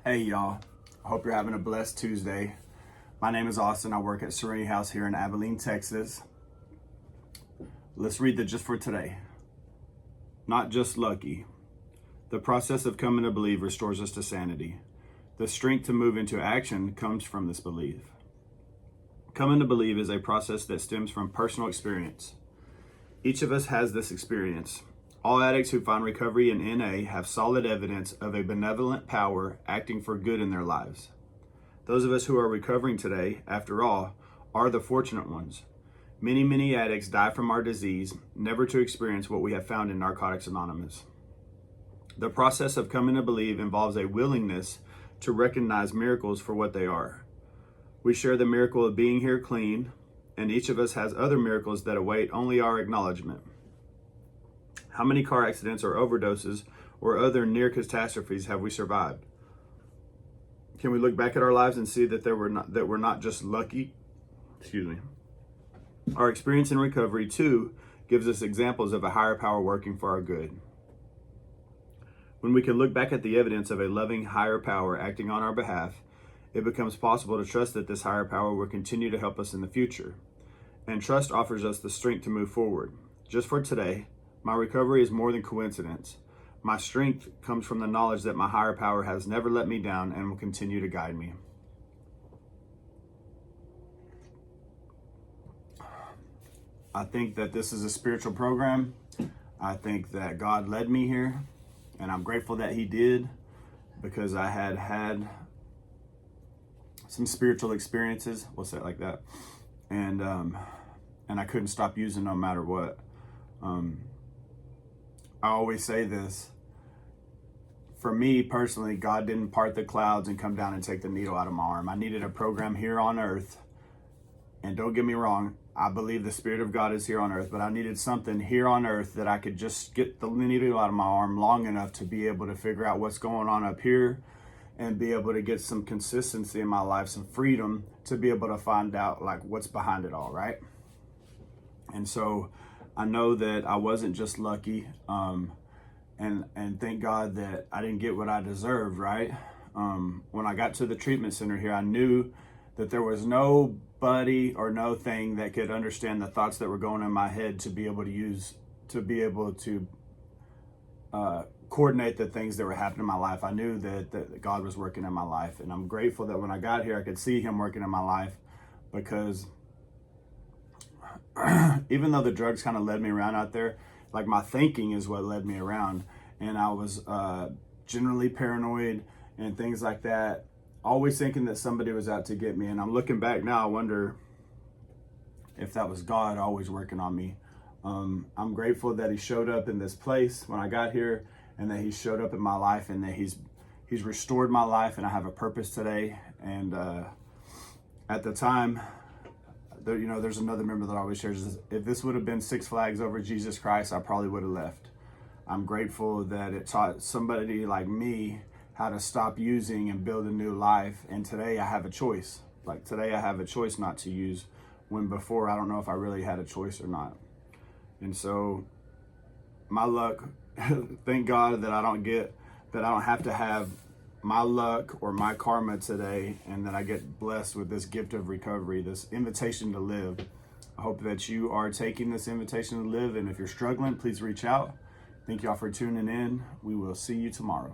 Hey y'all, I hope you're having a blessed Tuesday. My name is Austin. I work at Serenity House here in Abilene, Texas. Let's read the just for today. Not just lucky. The process of coming to believe restores us to sanity. The strength to move into action comes from this belief. Coming to believe is a process that stems from personal experience. Each of us has this experience. All addicts who find recovery in NA have solid evidence of a benevolent power acting for good in their lives. Those of us who are recovering today, after all, are the fortunate ones. Many addicts die from our disease, never to experience what we have found in Narcotics Anonymous. The process of coming to believe involves a willingness to recognize miracles for what they are. We share the miracle of being here clean, and each of us has other miracles that await only our acknowledgement. How many car accidents or overdoses or other near catastrophes have we survived? Can we look back at our lives and see that we're not just lucky? Our experience in recovery too gives us examples of a higher power working for our good. When we can look back at the evidence of a loving higher power acting on our behalf, it becomes possible to trust that this higher power will continue to help us in the future. And trust offers us the strength to move forward. Just for today, my recovery is more than coincidence. My strength comes from the knowledge that my higher power has never let me down and will continue to guide me. I think that this is a spiritual program. I think that God led me here, and I'm grateful that He did, because I had some spiritual experiences, we'll say it like that, and I couldn't stop using no matter what. I always say this. For me personally, God didn't part the clouds and come down and take the needle out of my arm. I needed a program here on earth. And don't get me wrong, I believe the Spirit of God is here on earth, but I needed something here on earth that I could just get the needle out of my arm long enough to be able to figure out what's going on up here and be able to get some consistency in my life, some freedom to be able to find out like what's behind it all, right? And so I know that I wasn't just lucky, and thank God that I didn't get what I deserved, right? When I got to the treatment center here, I knew that there was nobody or no thing that could understand the thoughts that were going in my head to be able to coordinate the things that were happening in my life. I knew that God was working in my life, and I'm grateful that when I got here, I could see Him working in my life, because even though the drugs kind of led me around out there, like my thinking is what led me around, and I was generally paranoid and things like that, always thinking that somebody was out to get me. And I'm looking back now, I wonder if that was God always working on me. I'm grateful that He showed up in this place when I got here, and that He showed up in my life, and that He's restored my life, and I have a purpose today. And at the time, there's another member that always shares this. If this would have been Six Flags over Jesus Christ, I probably would have left. I'm grateful that it taught somebody like me how to stop using and build a new life. And today I have a choice. Like today I have a choice not to use, when before I don't know if I really had a choice or not. And so my luck, thank God that I don't have to have my luck or my karma today, and that I get blessed with this gift of recovery, this invitation to live. I hope that you are taking this invitation to live, and if you're struggling, please reach out. Thank y'all for tuning in. We will see you tomorrow.